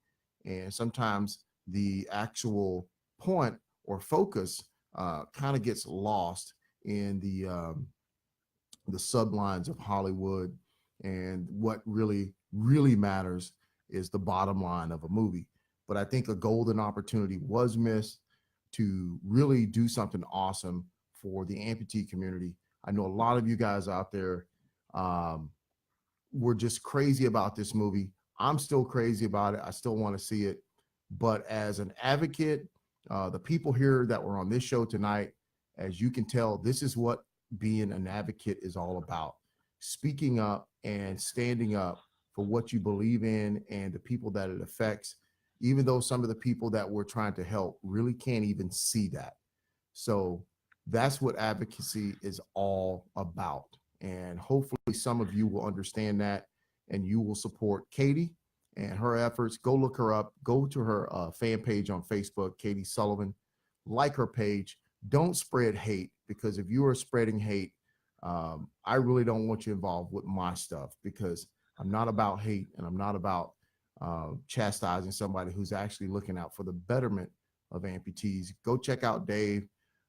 And sometimes the actual point or focus kind of gets lost in the sublines of Hollywood. And what really matters is the bottom line of a movie. But I think a golden opportunity was missed to really do something awesome for the amputee community. I know a lot of you guys out there were just crazy about this movie. I'm still crazy about it. I still want to see it. But as an advocate, the people here that were on this show tonight, as you can tell, this is what being an advocate is all about. Speaking up and standing up for what you believe in and the people that it affects, even though some of the people that we're trying to help really can't even see that. So that's what advocacy is all about. And hopefully some of you will understand that and you will support Katy and her efforts. Go look her up. Go to her fan page on Facebook, Katy Sullivan. Like her page. don't spread hate, because if you are spreading hate, I really don't want you involved with my stuff, because I'm not about hate, and I'm not about chastising somebody who's actually looking out for the betterment of amputees. Go check out Dave.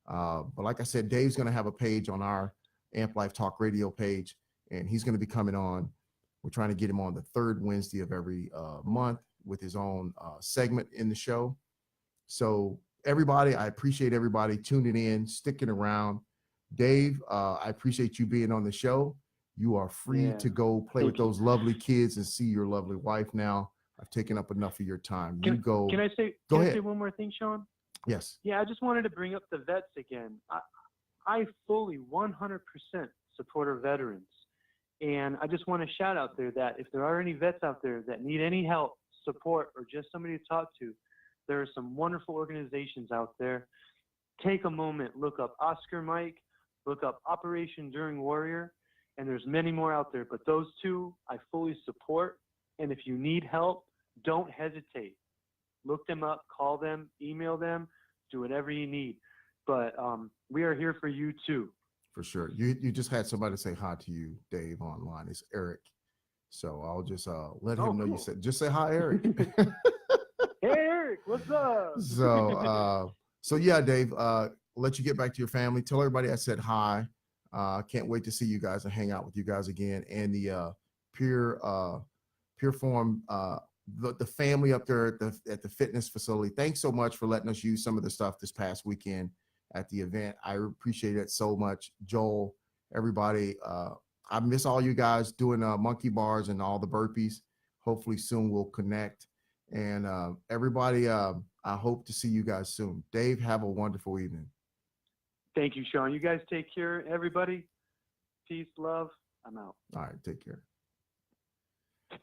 But like I said, Dave's going to have a page on our Amp Life Talk Radio page, and he's going to be coming on. We're trying to get him on the third Wednesday of every month with his own segment in the show. So everybody, I appreciate everybody tuning in, sticking around. Dave, I appreciate you being on the show. You are free to go play with those lovely kids and see your lovely wife now. I've taken up enough of your time. Can I say one more thing, Sean? Yes. Yeah, I just wanted to bring up the vets again. I fully 100% support our veterans. And I just want to shout out there that if there are any vets out there that need any help, support, or just somebody to talk to, there are some wonderful organizations out there. Take a moment, look up Oscar Mike, look up Operation Enduring Warrior, and there's many more out there. But those two I fully support. And if you need help, don't hesitate. Look them up, call them, email them, do whatever you need. But we are here for you too. For sure. You just had somebody say hi to you, Dave, online. It's Eric. So I'll just let him know. Cool. You said, just say hi, Eric. Hey, Eric, what's up? So yeah, Dave, let you get back to your family. Tell everybody I said hi. Can't wait to see you guys and hang out with you guys again. And the Pure Form, the family up there at the fitness facility. Thanks so much for letting us use some of the stuff this past weekend at the event. I appreciate it so much. Joel, everybody, I miss all you guys doing monkey bars and all the burpees. Hopefully soon we'll connect. And everybody, I hope to see you guys soon. Dave, have a wonderful evening. Thank you, Sean. You guys take care, everybody. Peace, love. I'm out. All right, take care.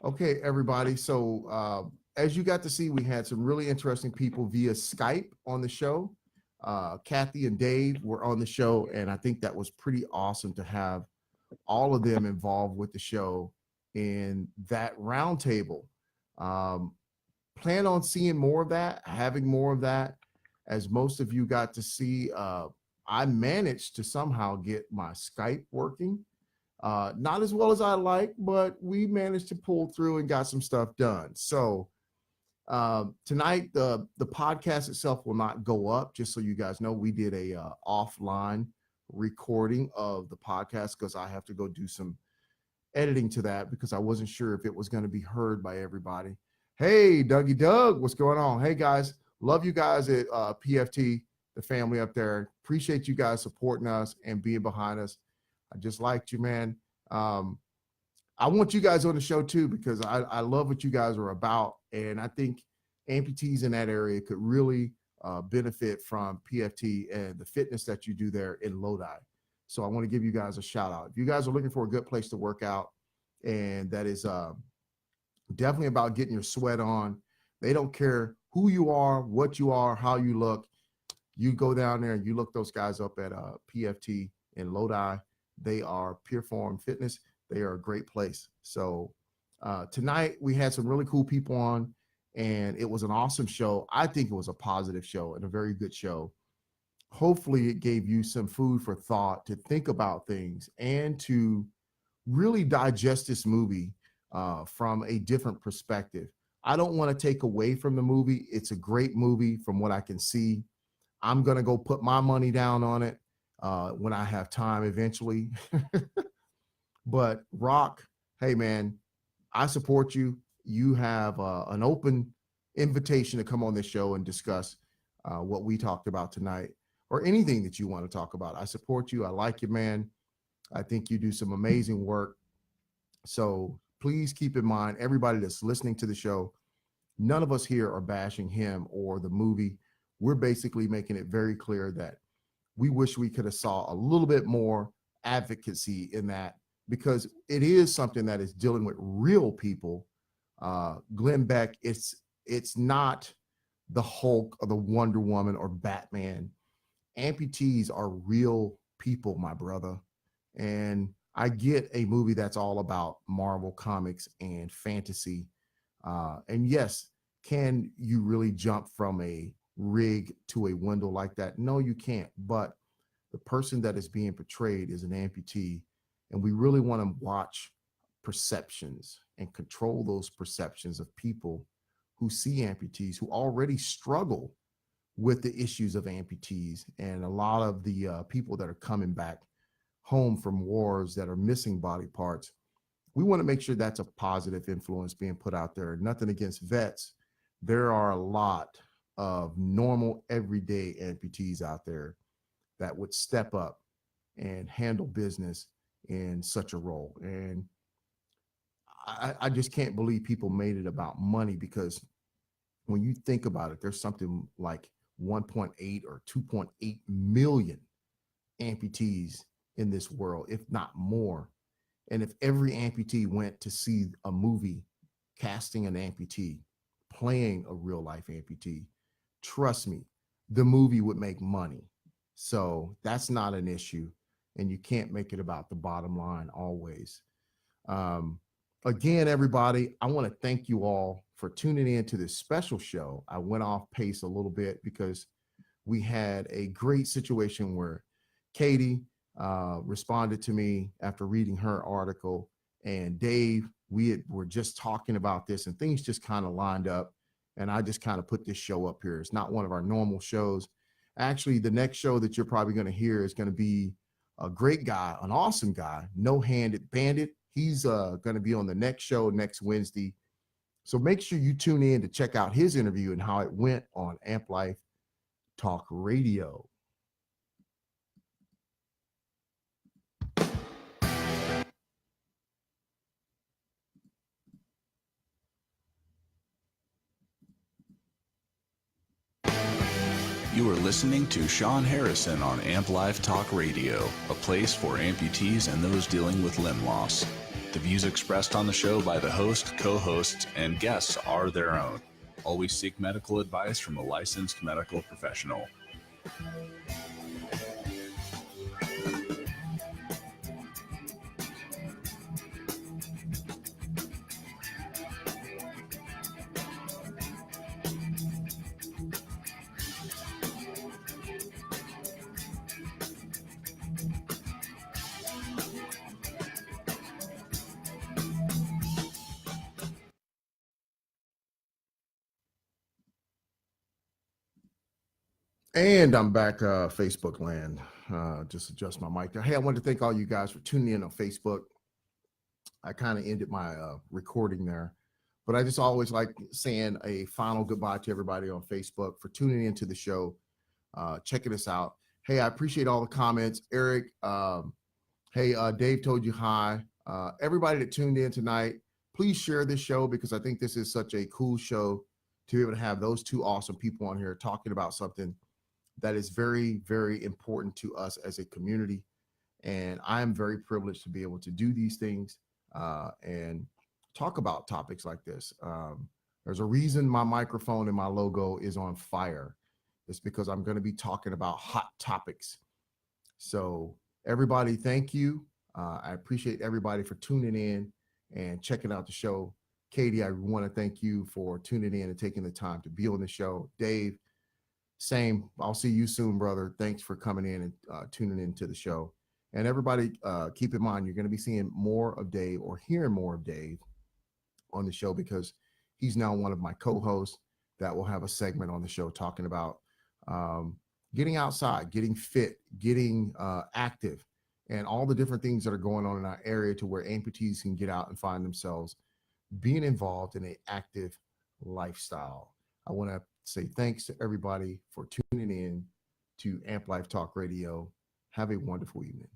Okay, everybody. So as you got to see, we had some really interesting people via Skype on the show. Kathy and Dave were on the show, and I think that was pretty awesome to have all of them involved with the show in that roundtable. Plan on seeing more of that, having more of that. As most of you got to see, I managed to somehow get my Skype working. Not as well as I like, but we managed to pull through and got some stuff done. So tonight, the podcast itself will not go up, just so you guys know. We did a offline recording of the podcast because I have to go do some editing to that because I wasn't sure if it was going to be heard by everybody. Hey, Dougie Doug, what's going on? Hey, guys, love you guys at PFT, the family up there. Appreciate you guys supporting us and being behind us. I just liked you, man. I want you guys on the show too, because I love what you guys are about. And I think amputees in that area could really benefit from PFT and the fitness that you do there in Lodi. So I want to give you guys a shout out. If you guys are looking for a good place to work out, and that is definitely about getting your sweat on. They don't care who you are, what you are, how you look. You go down there and you look those guys up at PFT in Lodi. They are Pure Form Fitness. They are a great place. So tonight we had some really cool people on, and it was an awesome show. I think it was a positive show and a very good show. Hopefully it gave you some food for thought to think about things and to really digest this movie from a different perspective. I don't want to take away from the movie. It's a great movie from what I can see. I'm going to go put my money down on it when I have time eventually. But Rock, hey man, I support you. You have an open invitation to come on this show and discuss what we talked about tonight, or anything that you want to talk about. I support you. I like you, man. I think you do some amazing work. So please keep in mind, everybody that's listening to the show, none of us here are bashing him or the movie. We're basically making it very clear that we wish we could have saw a little bit more advocacy in that, because it is something that is dealing with real people. Glenn Beck, it's not the Hulk or the Wonder Woman or Batman. Amputees are real people, my brother. And I get a movie that's all about Marvel Comics and fantasy. And yes, can you really jump from a rig to a window like that. No, you can't. But the person that is being portrayed is an amputee, and we really want to watch perceptions and control those perceptions of people who see amputees, who already struggle with the issues of amputees, and a lot of the people that are coming back home from wars that are missing body parts. We want to make sure that's a positive influence being put out there. Nothing against vets. There are a lot of normal, everyday amputees out there that would step up and handle business in such a role. And I just can't believe people made it about money, because when you think about it, there's something like 1.8 or 2.8 million amputees in this world, if not more. And if every amputee went to see a movie casting an amputee, playing a real life amputee, trust me, the movie would make money. So that's not an issue. And you can't make it about the bottom line always. Again, everybody, I want to thank you all for tuning in to this special show. I went off pace a little bit because we had a great situation where Katy responded to me after reading her article, and Dave, were just talking about this, and things just kind of lined up, and I just kind of put this show up here. It's not one of our normal shows. Actually, the next show that you're probably going to hear is going to be a great guy, an awesome guy, No-Handed Bandit. He's going to be on the next show next Wednesday. So make sure you tune in to check out his interview and how it went on Amp Life Talk Radio. You are listening to Sean Harrison on Amp Life Talk Radio, a place for amputees and those dealing with limb loss. The views expressed on the show by the host, co-hosts, and guests are their own. Always seek medical advice from a licensed medical professional. And I'm back, Facebook land. Just adjust my mic there. Hey, I wanted to thank all you guys for tuning in on Facebook. I kind of ended my recording there, but I just always like saying a final goodbye to everybody on Facebook for tuning into the show, checking us out. Hey, I appreciate all the comments. Eric, hey, Dave told you hi. Everybody that tuned in tonight, please share this show, because I think this is such a cool show to be able to have those two awesome people on here talking about something that is very, very important to us as a community. And I am very privileged to be able to do these things and talk about topics like this. There's a reason my microphone and my logo is on fire. It's because I'm going to be talking about hot topics. So everybody, thank you. I appreciate everybody for tuning in and checking out the show. Katy, I want to thank you for tuning in and taking the time to be on the show. Dave, same. I'll see you soon, brother. Thanks for coming in and tuning into the show. And everybody, keep in mind, you're going to be seeing more of Dave, or hearing more of Dave on the show, because he's now one of my co-hosts that will have a segment on the show talking about getting outside, getting fit, getting active, and all the different things that are going on in our area to where amputees can get out and find themselves being involved in an active lifestyle. I want to say thanks to everybody for tuning in to Amp Life Talk Radio. Have a wonderful evening.